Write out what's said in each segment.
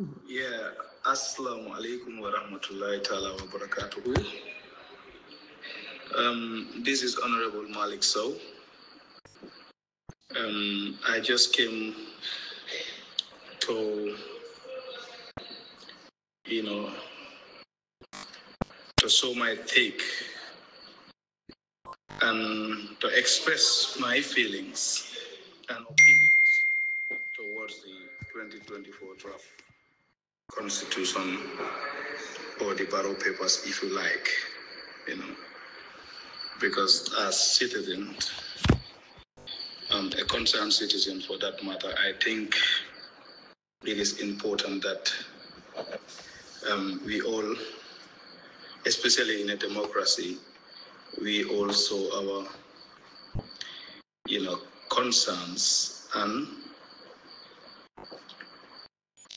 Yeah, Assalamu alaikum wa rahmatullahi ta'ala wa barakatuhu. This is Honorable Malick Sowe. I just came to, to show my take and to express my feelings and opinions towards the 2024 draft constitution or the borough papers, if you like, because as citizens, a concerned citizen for that matter, I think it is important that we all, especially in a democracy, we also our, concerns and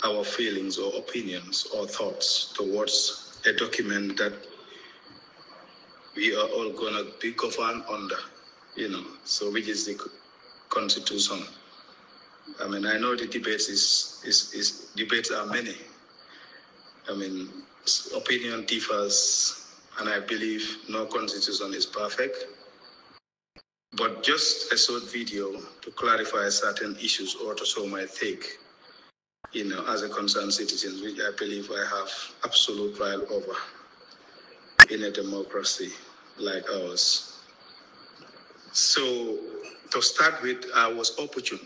our feelings or opinions or thoughts towards a document that we are all gonna be governed under, so which is the constitution. I mean, I know the debates debates are many. I mean, opinion differs, and I believe no constitution is perfect. But just a short video to clarify certain issues or to show my take, as a concerned citizen, which I believe I have absolute right over in a democracy like ours. So, to start with, I was opportune,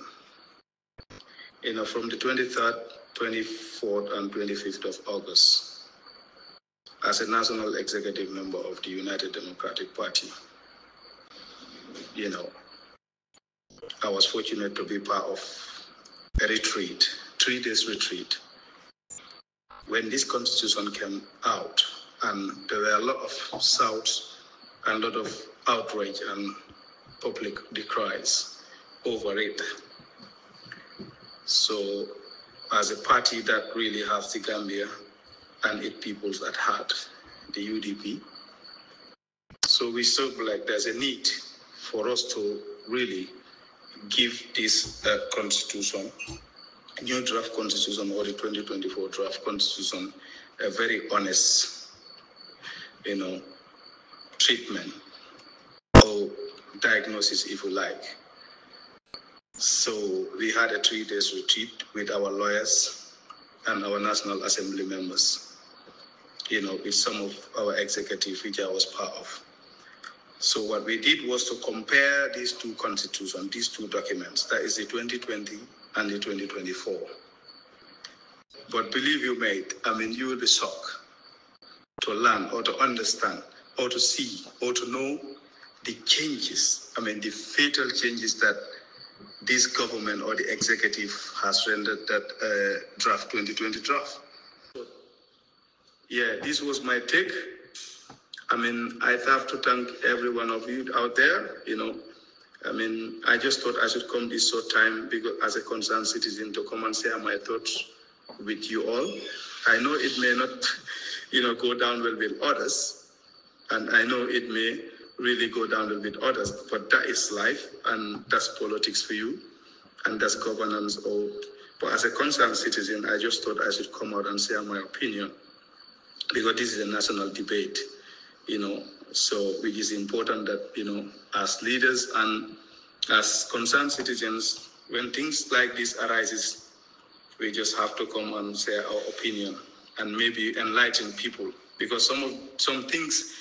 from the 23rd, 24th, and 25th of August, as a national executive member of the United Democratic Party. I was fortunate to be part of a retreat, 3 days retreat, when this constitution came out, and there were a lot of shouts and a lot of outrage and public decries over it. So, as a party that really has the Gambia and its peoples at heart, the UDP, so we felt like there's a need for us to really give this constitution, new draft constitution or the 2024 draft constitution, a very honest, treatment or diagnosis, if you like. So we had a 3 days retreat with our lawyers and our National Assembly members, with some of our executive, which I was part of. So what we did was to compare these two constitutions, these two documents, that is the 2020 and the 2024. But believe you, mate, you will be shocked to learn or to understand or to see or to know the changes, the fatal changes that this government or the executive has rendered that draft 2020 draft. Yeah, this was my take. I have to thank every one of you out there, I just thought I should come this short time because as a concerned citizen to come and share my thoughts with you all. I know it may not, go down well with others, and I know it may really go down well with others, but that is life, and that's politics for you, and that's governance. But as a concerned citizen, I just thought I should come out and share my opinion because this is a national debate, so which is important that, as leaders and as concerned citizens, when things like this arises, we just have to come and share our opinion and maybe enlighten people, because some things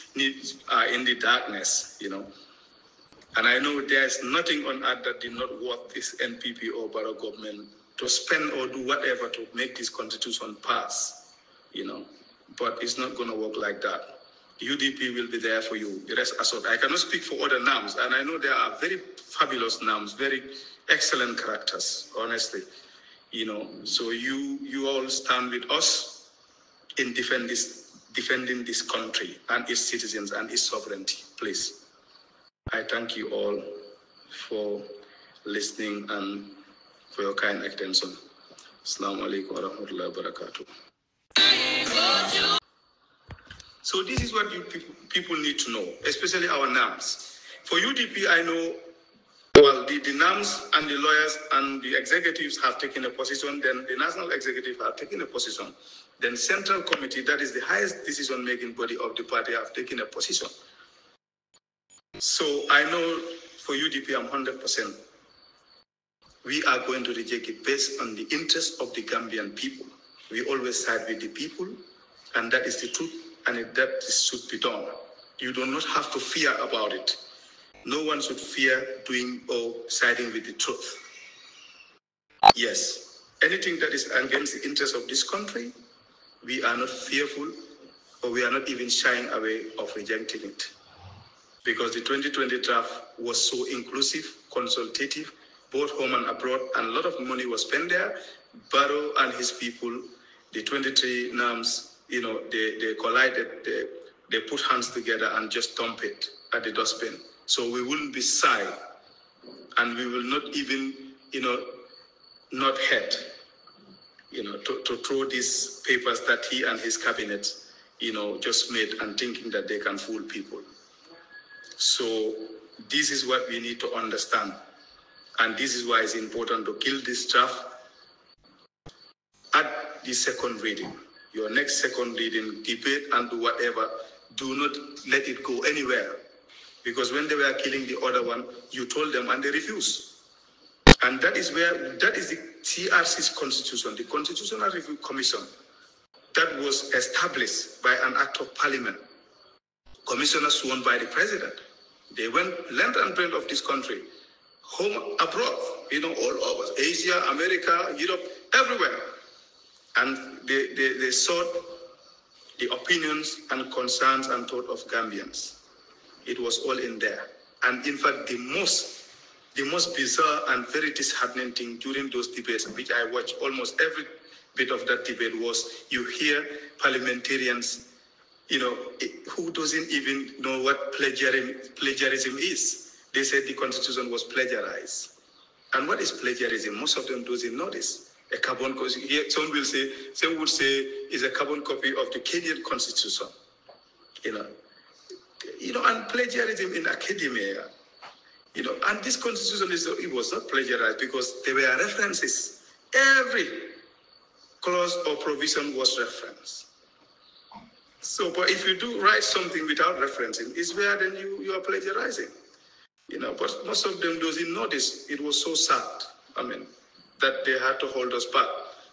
are in the darkness, And I know there is nothing on earth that did not worth this NPP or borough government to spend or do whatever to make this constitution pass, But it's not going to work like that. UDP will be there for you. Rest assured. I cannot speak for other NAMs, and I know there are very fabulous NAMs, very excellent characters, honestly. So you all stand with us in defending this country and its citizens and its sovereignty, please. I thank you all for listening and for your kind attention. Assalamu alaikum wa rahmatullahi wa barakatuh. So this is what you people need to know, especially our NAMs. For UDP, I know Well, the NAMs and the lawyers and the executives have taken a position, then the national executive have taken a position. Then Central Committee, that is the highest decision-making body of the party, have taken a position. So I know for UDP, I'm 100%. We are going to reject it based on the interest of the Gambian people. We always side with the people, and that is the truth, and that should be done. You do not have to fear about it. No one should fear doing or siding with the truth. Yes, anything that is against the interest of this country, we are not fearful, or we are not even shying away of rejecting it. Because the 2020 draft was so inclusive, consultative, both home and abroad, and a lot of money was spent there. Barrow and his people, the 23 NAMs, they collided, they put hands together and just dump it at the dustbin. So we wouldn't be shy, and we will not even, not head, to throw these papers that he and his cabinet, just made and thinking that they can fool people. So this is what we need to understand. And this is why it's important to kill this draft at the second reading. Your next second reading, debate and do whatever, do not let it go anywhere. Because when they were killing the other one, you told them and they refused. And that is the TRC's constitution, the Constitutional Review Commission, that was established by an act of parliament. Commissioners sworn by the president. They went length and breadth of this country, home, abroad, all over Asia, America, Europe, everywhere. And they sought the opinions and concerns and thought of Gambians. It was all in there. And in fact, the most bizarre and very disheartening thing during those debates, which I watched almost every bit of that debate, was you hear parliamentarians, who doesn't even know what plagiarism is. They said the constitution was plagiarized. And what is plagiarism? Most of them doesn't know this. A carbon copy. Some would say is a carbon copy of the Kenyan constitution. And plagiarism in academia. And this constitution it was not plagiarized because there were references. Every clause or provision was referenced. So, but if you do write something without referencing, it's where then you are plagiarizing. But most of them doesn't know this. It was so sad, that they had to hold us back.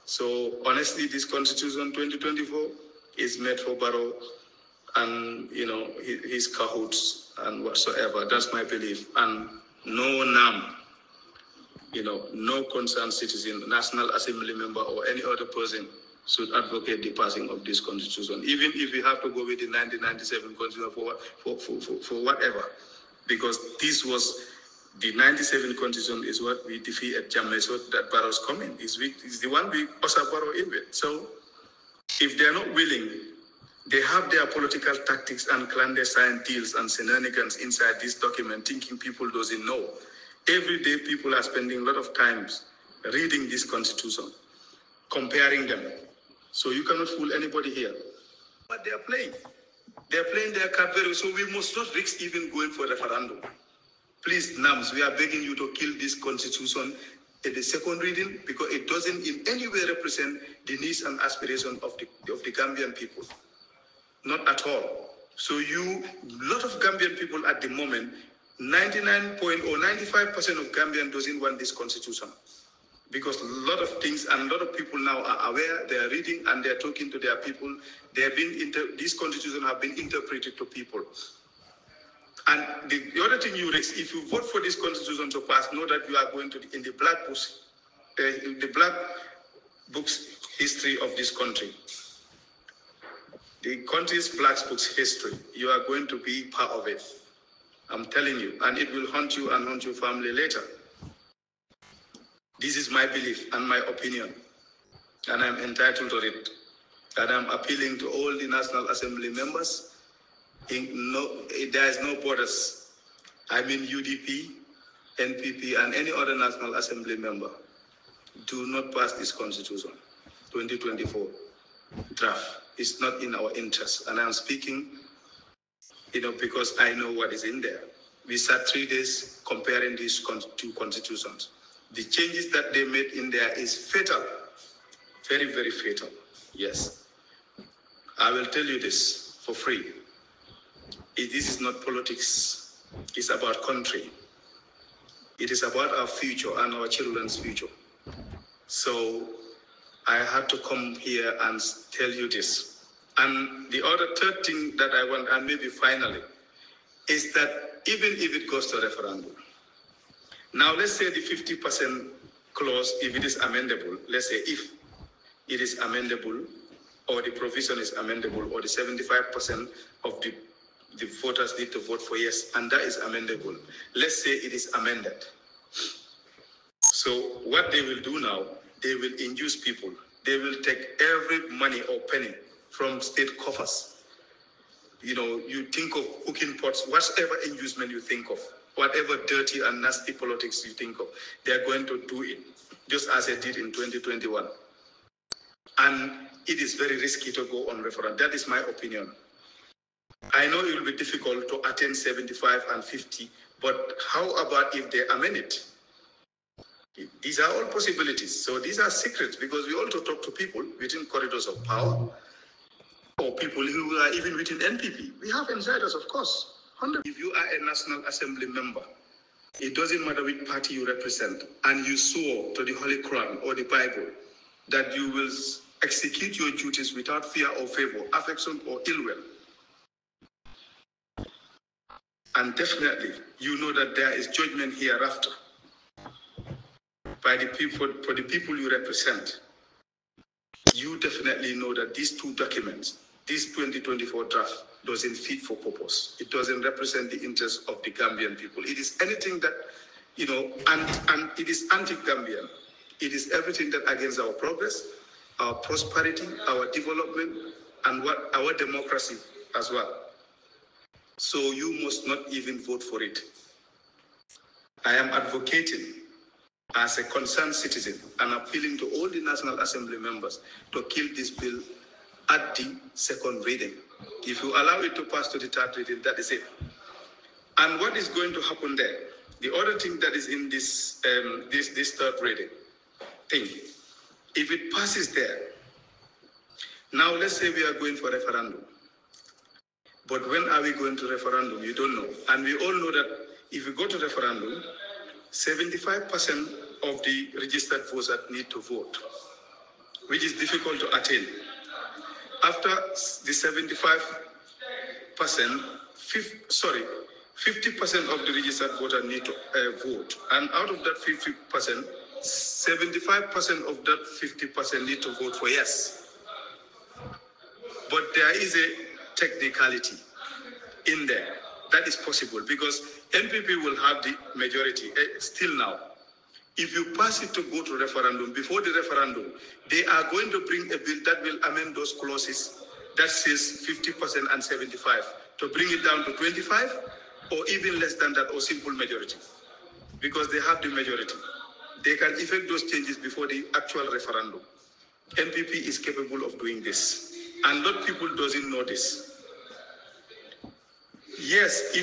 So, honestly, this Constitution 2024 is made for Barrow and, his cahoots and whatsoever. That's my belief. And no NAM, no concerned citizen, National Assembly member, or any other person should advocate the passing of this constitution, even if we have to go with the 1997 constitution for whatever, because this was the 97 constitution is what we defeated Jammeh, so that Barrow's coming is the one we usher Barrow in with. So if they're not willing, they have their political tactics and clandestine deals and shenanigans inside this document, thinking people doesn't know. Every day people are spending a lot of time reading this constitution, comparing them. So you cannot fool anybody here. But they're playing their card very well. So we must not risk even going for referendum. Please, NAMS, we are begging you to kill this constitution at the second reading because it doesn't in any way represent the needs and aspirations of the Gambian people. Not at all. So lot of Gambian people at the moment, 99.95% of Gambian doesn't want this constitution. Because a lot of things and a lot of people now are aware, they are reading and they are talking to their people. This constitution have been interpreted to people. And the other thing you raise, if you vote for this constitution to pass, know that you are going to in the black books history of this country. The country's black books history. You are going to be part of it. I'm telling you, and it will haunt you and haunt your family later. This is my belief and my opinion, and I'm entitled to it. And I'm appealing to all the National Assembly members. There is no borders. I mean UDP, NPP, and any other National Assembly member. Do not pass this Constitution, 2024 draft. It's not in our interest. And I'm speaking, because I know what is in there. We sat 3 days comparing these two constitutions. The changes that they made in there is fatal. Very, very fatal. Yes. I will tell you this for free. This is not politics. It's about country. It is about our future and our children's future. So I had to come here and tell you this. And the other third thing that I want, and maybe finally, is that even if it goes to referendum, now let's say the 50% clause, if it is amendable, let's say if it is amendable, or the provision is amendable, or the 75% of the voters need to vote for yes, and that is amendable. Let's say it is amended. So what they will do now, they will induce people. They will take every money or penny from state coffers. You know, you think of cooking pots, whatever inducement you think of, whatever dirty and nasty politics you think of, they're going to do it, just as they did in 2021. And it is very risky to go on referendum. That is my opinion. I know it will be difficult to attain 75 and 50, but how about if they amend it? These are all possibilities. So these are secrets, because we also talk to people within corridors of power, or people who are even within NPP. We have insiders, of course. If you are a National Assembly member, it doesn't matter which party you represent, and you swore to the Holy Quran or the Bible that you will execute your duties without fear or favor, affection or ill will. And definitely, you know that there is judgment hereafter by the people, for the people you represent. You definitely know that these two documents, this 2024 draft, doesn't fit for purpose. It doesn't represent the interests of the Gambian people. It is anything that, you know, and it is anti-Gambian. It is everything that against our progress, our prosperity, our development, and what our democracy as well. So you must not even vote for it. I am advocating as a concerned citizen and appealing to all the National Assembly members to kill this bill at the second reading. If you allow it to pass to the third reading, that is it. And what is going to happen there? The other thing that is in this this third reading thing, if it passes there, now let's say we are going for referendum. But when are we going to referendum? You don't know. And we all know that if we go to referendum, 75% of the registered voters need to vote, which is difficult to attain. After the 50% of the registered voters need to vote. And out of that 50%, 75% of that 50% need to vote for yes. But there is a technicality in there that is possible, because NPP will have the majority still now. If you pass it to go to referendum, before the referendum, they are going to bring a bill that will amend those clauses that says 50% and 75 to bring it down to 25 or even less than that, or simple majority, because they have the majority. They can effect those changes before the actual referendum. NPP is capable of doing this, and a lot of people doesn't know this. Yes,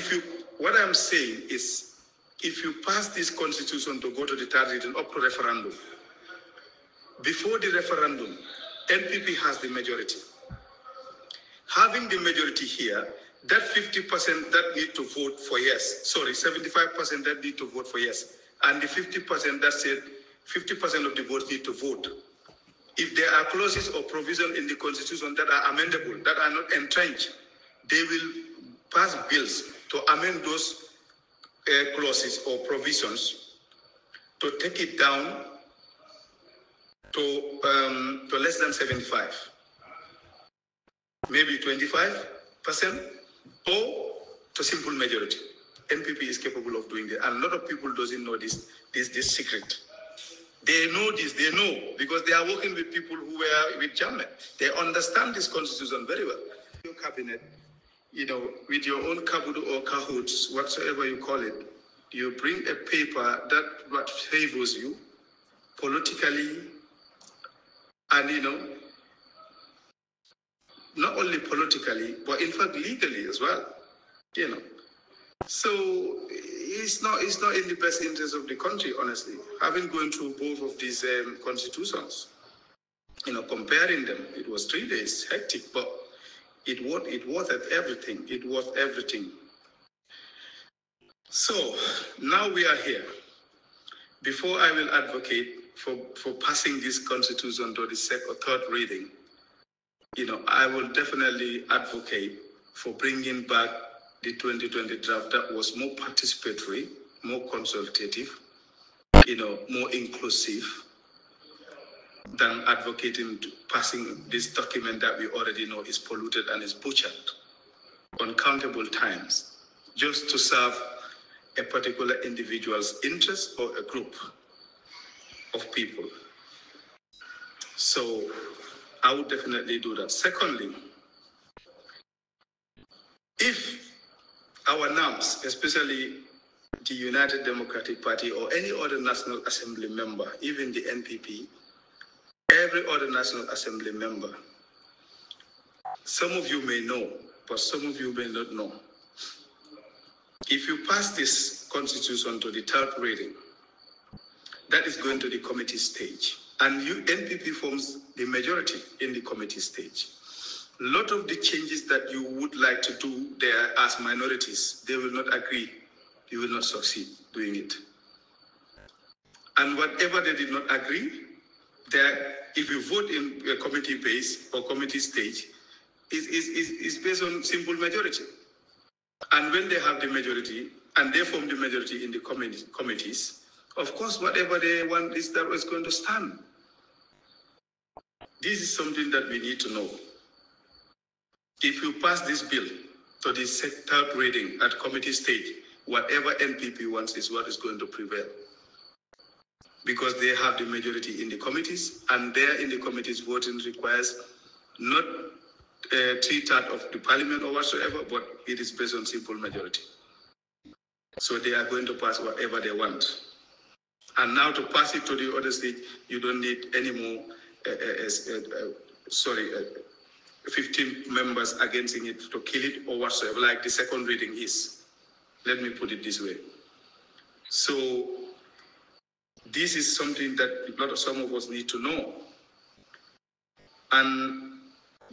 what I'm saying is, if you pass this constitution to go to the third reading up to referendum, before the referendum, NPP has the majority. Having the majority here, that 50% that need to vote for yes, 75% that need to vote for yes, and the 50% that said 50% of the vote need to vote. If there are clauses or provisions in the constitution that are amendable, that are not entrenched, they will pass bills to amend those clauses or provisions to take it down to less than 75, maybe 25%, or to simple majority. NPP is capable of doing that, and a lot of people doesn't know this secret. They know this, they know, because they are working with people who were with Jammeh. They understand this constitution very well. Your cabinet, you know, with your own kabudu or cahoots, whatsoever you call it, you bring a paper that what favors you politically, and, you know, not only politically, but in fact legally as well, you know. So it's not in the best interest of the country, honestly. Having gone through both of these constitutions, comparing them, it was 3 days, hectic, but it worth everything. It worth everything. So now we are here. Before I will advocate for passing this constitution to the third reading, I will definitely advocate for bringing back the 2020 draft that was more participatory, more consultative, more inclusive than advocating passing this document that we already know is polluted and is butchered uncountable times just to serve a particular individual's interest or a group of people. So I would definitely do that. Secondly, if our NAMs, especially the United Democratic Party or any other National Assembly member, even the NPP, every other National Assembly member, some of you may know, but some of you may not know. If you pass this constitution to the third reading, that is going to the committee stage. And NPP forms the majority in the committee stage. A lot of the changes that you would like to do there as minorities, they will not agree. You will not succeed doing it. And whatever they did not agree, if you vote in a committee base or committee stage, is based on simple majority. And when they have the majority, and they form the majority in the committees, of course, whatever they want is that was going to stand. This is something that we need to know. If you pass this bill to the third reading at committee stage, whatever NPP wants is what is going to prevail. Because they have the majority in the committees, and there in the committees, voting requires not 3/3 of the parliament or whatsoever, but it is based on simple majority. So they are going to pass whatever they want. And now to pass it to the other stage, you don't need any more, 15 members against it to kill it or whatsoever, like the second reading is. Let me put it this way. So this is something that some of us need to know. And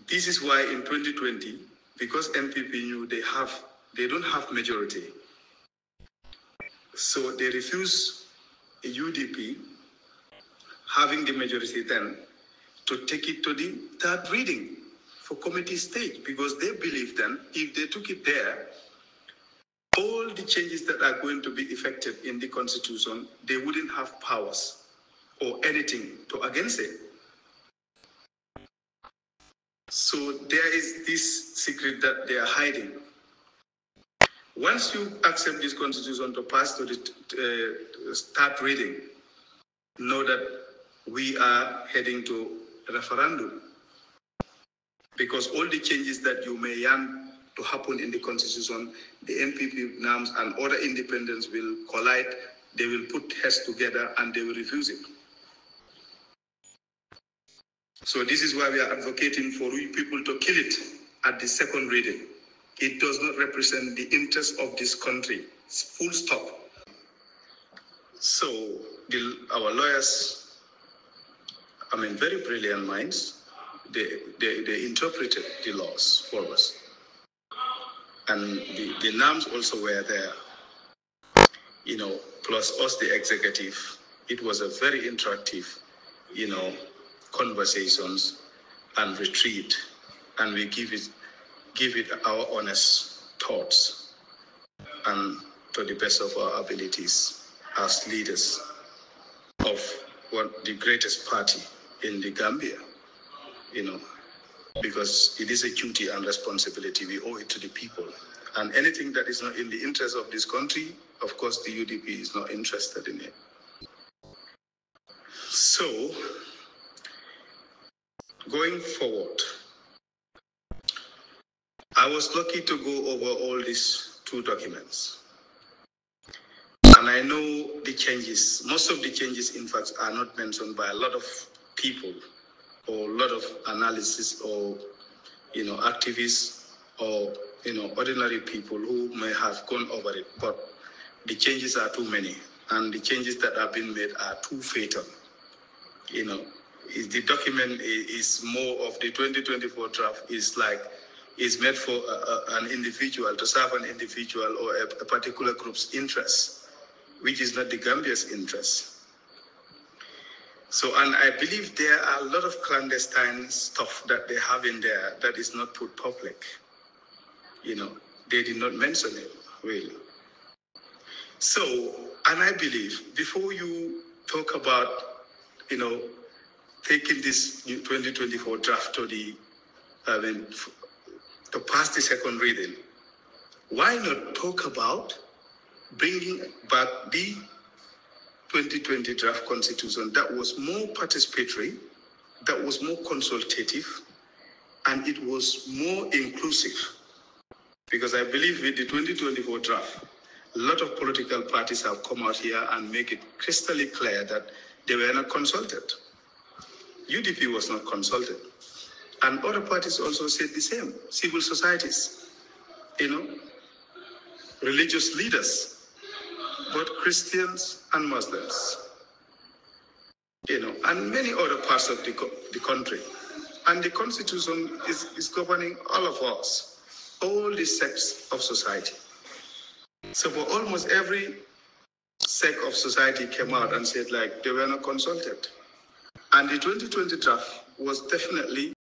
this is why in 2020, because NPP knew they don't have majority, so they refuse a UDP having the majority then to take it to the third reading for committee stage, because they believe then if they took it there, all the changes that are going to be effected in the constitution, they wouldn't have powers or anything to against it. So there is this secret that they are hiding. Once you accept this constitution to pass to the third reading, know that we are heading to a referendum. Because all the changes that you may yearn to happen in the constitution, the NPP, NAMs, and other independents will collide. They will put heads together and they will refuse it. So this is why we are advocating for you people to kill it at the second reading. It does not represent the interests of this country. It's full stop. So our lawyers, very brilliant minds, they interpreted the laws for us. And the NAMs also were there, plus us, the executive. It was a very interactive, conversations and retreat. And we give it our honest thoughts and to the best of our abilities as leaders of the greatest party in the Gambia, because it is a duty and responsibility. We owe it to the people. And anything that is not in the interest of this country, of course, the UDP is not interested in it. So, going forward, I was lucky to go over all these 2 documents. And I know the changes. Most of the changes, in fact, are not mentioned by a lot of people or a lot of analysis or, activists or ordinary people who may have gone over it, but the changes are too many, and the changes that have been made are too fatal. The document is more of the 2024 draft is made for an individual, to serve an individual or a particular group's interest, which is not the Gambia's interest. So, and I believe there are a lot of clandestine stuff that they have in there that is not put public. They did not mention it, really. So, and I believe before you talk about, taking this 2024 draft to pass the second reading, why not talk about bringing back the 2020 draft constitution that was more participatory, that was more consultative, and it was more inclusive? Because I believe with the 2024 draft, a lot of political parties have come out here and make it crystal clear that they were not consulted. UDP was not consulted. And other parties also said the same. Civil societies, religious leaders, both Christians and Muslims, and many other parts of the country. And the Constitution is governing all of us, all the sects of society. So for almost every sect of society came out and said they were not consulted. And the 2020 draft was definitely